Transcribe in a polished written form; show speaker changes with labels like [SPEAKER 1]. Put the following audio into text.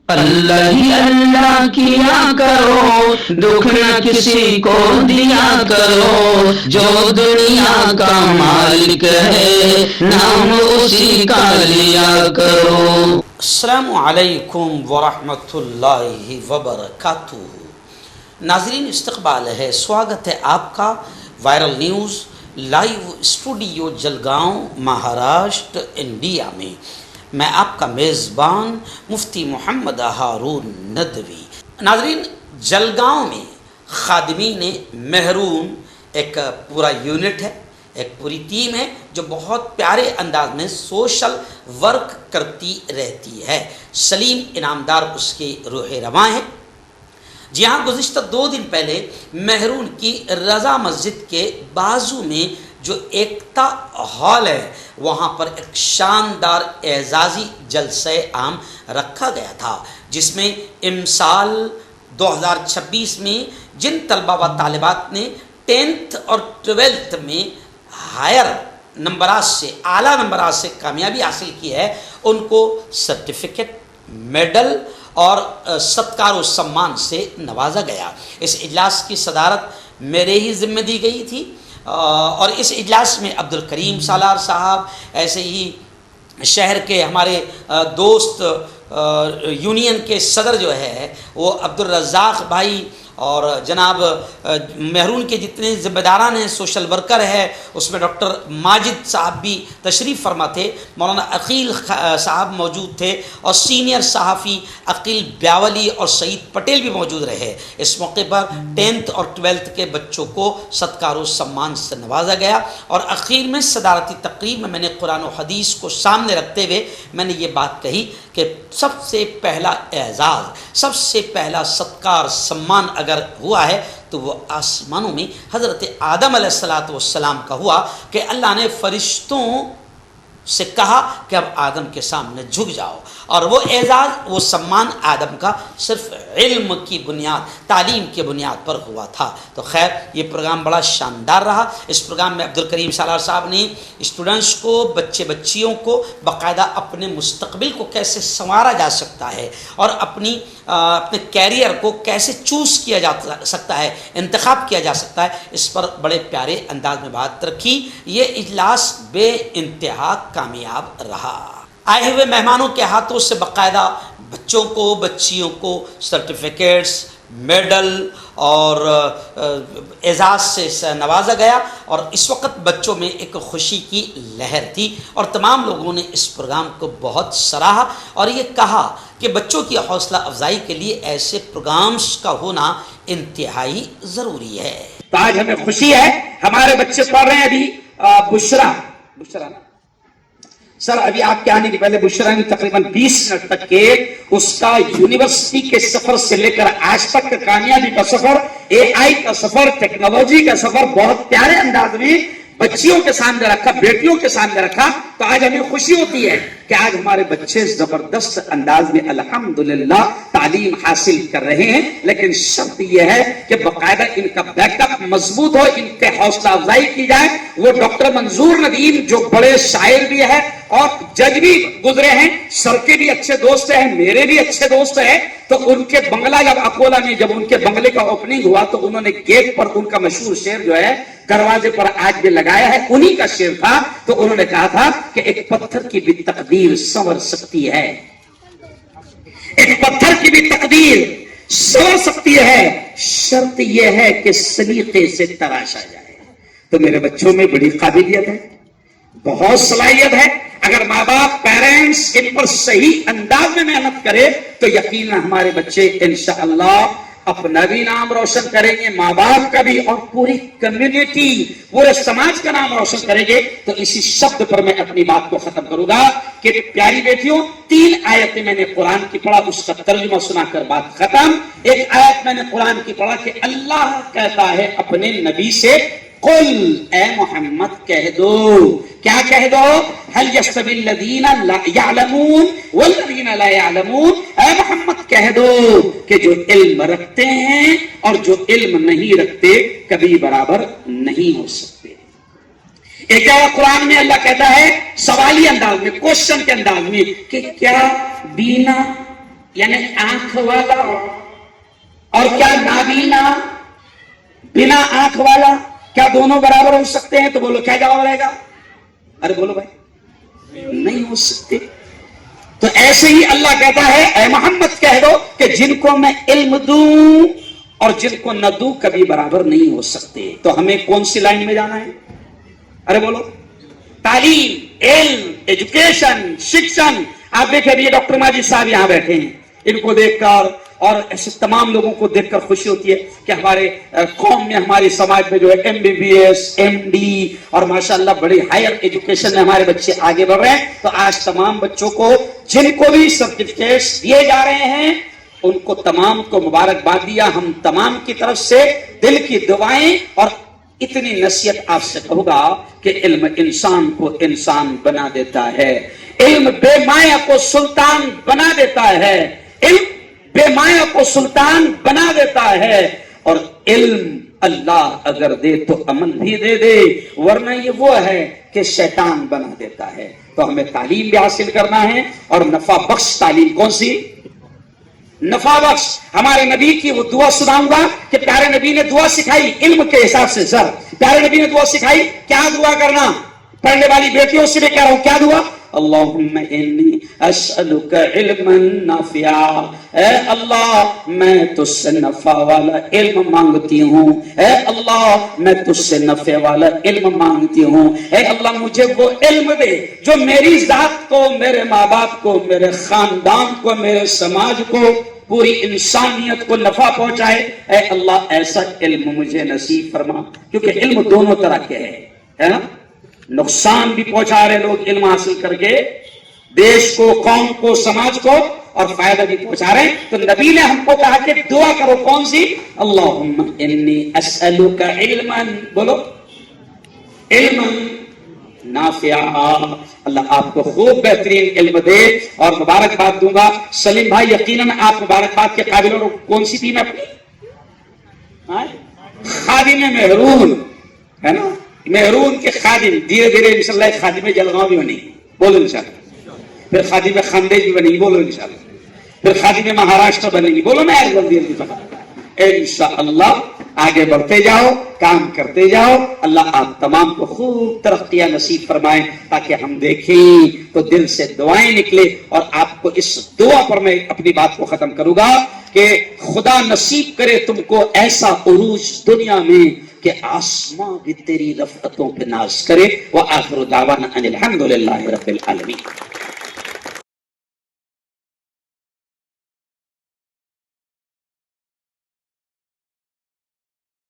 [SPEAKER 1] اللہ ہی اللہ کیا کرو، دکھ نہ کسی کو دیا کرو، جو دنیا کا مالک ہے نام اسی کا لیا کرو۔
[SPEAKER 2] السلام علیکم ورحمۃ اللہ وبرکاتہ۔ ناظرین، استقبال ہے، سواگت ہے آپ کا viral news live studio Jalgaon, Maharashtra, India میں۔ میں آپ کا میزبان مفتی محمد ہارون ندوی۔ ناظرین، جلگاؤں میں خادمین محرون ایک پورا یونٹ ہے، ایک پوری ٹیم ہے جو بہت پیارے انداز میں سوشل ورک کرتی رہتی ہے۔ سلیم انعامدار اس کے روح رواں ہیں۔ جی ہاں، گزشتہ 2 دن پہلے محرون کی رضا مسجد کے بازو میں جو ایکتا ہال ہے، وہاں پر ایک شاندار اعزازی جلسہ عام رکھا گیا تھا، جس میں امسال 2026 میں جن طلبہ و طالبات نے 10th اور 12th میں ہائر نمبرات سے، اعلیٰ نمبرات سے کامیابی حاصل کی ہے، ان کو سرٹیفکیٹ، میڈل اور ستکار و سمان سے نوازا گیا۔ اس اجلاس کی صدارت میرے ہی ذمہ دی گئی تھی، اور اس اجلاس میں عبدالکریم سالار صاحب، ایسے ہی شہر کے ہمارے دوست یونین کے صدر جو ہے وہ عبدالرزاق بھائی، اور جناب محرون کے جتنے ذمہ داران ہیں، سوشل ورکر ہے، اس میں ڈاکٹر ماجد صاحب بھی تشریف فرما تھے، مولانا عقیل صاحب موجود تھے، اور سینئر صحافی عقیل بیاولی اور سعید پٹیل بھی موجود رہے۔ اس موقع پر 10th اور 12th کے بچوں کو ستکار و سمان سے نوازا گیا، اور اخیر میں صدارتی تقریب میں نے قرآن و حدیث کو سامنے رکھتے ہوئے میں نے یہ بات کہی کہ سب سے پہلا اعزاز، سب سے پہلا ستکار سمان اگر ہوا ہے تو وہ آسمانوں میں حضرت آدم علیہ السلام کا ہوا، کہ اللہ نے فرشتوں سے کہا کہ اب آدم کے سامنے جھک جاؤ، اور وہ اعزاز، وہ سمان آدم کا صرف علم کی بنیاد، تعلیم کی بنیاد پر ہوا تھا۔ تو خیر، یہ پروگرام بڑا شاندار رہا۔ اس پروگرام میں عبدالکریم سالار صاحب نے اسٹوڈنٹس کو، بچیوں کو باقاعدہ اپنے مستقبل کو کیسے سنوارا جا سکتا ہے، اور اپنے کیریئر کو کیسے چوز کیا جا سکتا ہے، انتخاب کیا جا سکتا ہے، اس پر بڑے پیارے انداز میں بات رکھی۔ یہ اجلاس بے انتہا کامیاب رہا۔ آئے ہوئے مہمانوں کے ہاتھوں سے باقاعدہ بچوں کو، بچیوں کو سرٹیفکیٹس، میڈل اور اعزاز سے نوازا گیا، اور اس وقت بچوں میں ایک خوشی کی لہر تھی، اور تمام لوگوں نے اس پروگرام کو بہت سراہا، اور یہ کہا کہ بچوں کی حوصلہ افزائی کے لیے ایسے پروگرامز کا ہونا انتہائی ضروری ہے۔
[SPEAKER 3] تو آج ہمیں خوشی ہے، ہمارے بچے پڑھ رہے ہیں ابھی بشرا سر، ابھی آپ کے آنے کے پہلے بشرا نے تقریباً 20 منٹ تک کے اس کا یونیورسٹی کے سفر سے لے کر آج تک کا کامیابی کا سفر، AI کا سفر، ٹیکنالوجی کا سفر بہت پیارے انداز میں بچیوں کے سامنے رکھا، بیٹیوں کے سامنے رکھا۔ تو آج ہمیں خوشی ہوتی ہے کہ آج ہمارے بچے زبردست انداز میں الحمدللہ تعلیم حاصل کر رہے ہیں، لیکن شرط یہ ہے کہ باقاعدہ ان کا بیک اپ مضبوط ہو، ان کے حوصلہ افزائی کی جائے۔ وہ ڈاکٹر منظور ندیم جو بڑے شاعر بھی ہے اور جج بھی گزرے ہیں، سر کے بھی اچھے دوست ہیں، میرے بھی اچھے دوست ہیں، تو ان کے بنگلہ جب اکولا میں جب ان کے بنگلے کا اوپننگ ہوا تو انہوں نے گیٹ پر ان کا مشہور شعر جو ہے دروازے پر آج بھی لگایا ہے، انہی کا شعر تھا۔ تو انہوں نے کہا تھا کہ ایک پتھر کی بھی تقدیر سنور سکتی ہے، ایک پتھر کی بھی تقدیر سنور سکتی ہے، شرط یہ ہے کہ سلیقے سے تراشا جائے۔ تو میرے بچوں میں بڑی قابلیت ہے، بہت صلاحیت ہے۔ اگر ماں باپ، پیرنٹس ان پر صحیح انداز میں محنت کرے تو یقیناً ہمارے بچے انشاءاللہ اپنا بھی نام روشن کریں گے، ماں باپ کا بھی، اور پوری کمیونٹی، پورے سماج کا نام روشن کریں گے۔ تو اسی شبد پر میں اپنی بات کو ختم کروں گا کہ پیاری بیٹیوں، 3 آیتیں میں نے قرآن کی پڑھا، اس کا ترجمہ سنا کر بات ختم۔ ایک آیت میں نے قرآن کی پڑھا کہ اللہ کہتا ہے اپنے نبی سے، قل اے محمد کہہ دو، کیا کہہ دو؟ هل يستوي الذين يعلمون والذين لا يعلمون، اے محمد کہہ دو کہ جو علم رکھتے ہیں اور جو علم نہیں رکھتے کبھی برابر نہیں ہو سکتے۔ ایک جگہ قرآن میں اللہ کہتا ہے سوالی انداز میں، کوشچن کے انداز میں، کہ کیا بینا یعنی آنکھ والا اور کیا نابینا بنا آنکھ والا کیا دونوں برابر ہو سکتے ہیں؟ تو بولو کیا جواب رہے گا؟ ارے بولو بھائی، نہیں ہو سکتے۔ تو ایسے ہی اللہ کہتا ہے اے محمد کہہ دو کہ جن کو میں علم دوں اور جن کو نہ دوں کبھی برابر نہیں ہو سکتے۔ تو ہمیں کون سی لائن میں جانا ہے؟ ارے بولو، تعلیم، علم، ایجوکیشن، شکشن۔ آپ دیکھیں ابھی یہ ڈاکٹر ماجد صاحب یہاں بیٹھے ہیں، ان کو دیکھ کر اور ایسے تمام لوگوں کو دیکھ کر خوشی ہوتی ہے کہ ہمارے قوم میں، ہماری سماج میں جو ہے MBBS MD اور ماشاءاللہ بڑی ہائر ایجوکیشن میں ہمارے بچے آگے بڑھ رہے ہیں۔ تو آج تمام بچوں کو جن کو بھی سرٹیفکیٹس دیے جا رہے ہیں ان کو تمام کو مبارکباد دیا۔ ہم تمام کی طرف سے دل کی دعائیں اور اتنی نصیحت آپ سے کہوں گا کہ علم انسان کو انسان بنا دیتا ہے، علم بے مایہ کو سلطان بنا دیتا ہے، علم بے مایہ کو سلطان بنا دیتا ہے، اور علم اللہ اگر دے تو عمل بھی دے دے، ورنہ یہ وہ ہے کہ شیطان بنا دیتا ہے۔ تو ہمیں تعلیم بھی حاصل کرنا ہے، اور نفع بخش تعلیم کون سی؟ نفع بخش۔ ہمارے نبی کی وہ دعا سناؤں گا کہ پیارے نبی نے دعا سکھائی علم کے حساب سے۔ سر پیارے نبی نے دعا سکھائی، کیا دعا کرنا؟ پڑھنے والی بیٹیوں سے بھی کہہ رہا ہوں، کیا دعا؟ اللہم انی اسألک علما نافعا، اے اللہ میں تجھ سے نفع والا علم مانگتی ہوں، اے اللہ میں تجھ سے نفع والا علم مانگتی ہوں، اے اللہ مجھے وہ علم دے جو میری ذات کو، میرے ماں باپ کو، میرے خاندان کو، میرے سماج کو، پوری انسانیت کو نفع پہنچائے۔ اے اللہ ایسا علم مجھے نصیب فرما، کیونکہ علم دونوں طرح کے ہے نا، نقصان بھی پہنچا رہے لوگ علم حاصل کر کے دیش کو، قوم کو، سماج کو، اور فائدہ بھی پہنچا رہے ہیں۔ تو نبی نے ہم کو کہا کہ دعا کرو، کون سی؟ اللہم انی اسألک علما، بولو علما نافعا۔ اللہ آپ کو خوب بہترین علم دے، اور مبارکباد دوں گا سلیم بھائی، یقیناً آپ مبارکباد کے قابل ہو۔ کون سی ٹیم ہے اپنی؟ خادم محرون ہے نا، محرون کے خادم، دھیرے دھیرے انشاءاللہ ایک خادم جلگاؤں بھی بنی، بولو انشاءاللہ، پھر خادم خاندیج بھی بنی، بولو انشاءاللہ، پھر خادم مہاراشٹر بنیں گی، بولو میں جلدی جلدی پکا۔ انشاءاللہ آگے بڑھتے جاؤ، کام کرتے جاؤ، اللہ آپ تمام کو خوب ترقیاں نصیب فرمائیں، تاکہ ہم دیکھیں تو دل سے دعائیں نکلے۔ اور آپ کو اس دعا پر میں اپنی بات کو ختم کروں گا کہ خدا نصیب کرے تم کو ایسا عروج دنیا میں کہ آسماں بھی تیری رفعتوں پہ ناز کرے۔ وآخر دعوانا ان الحمدللہ رب العالمین۔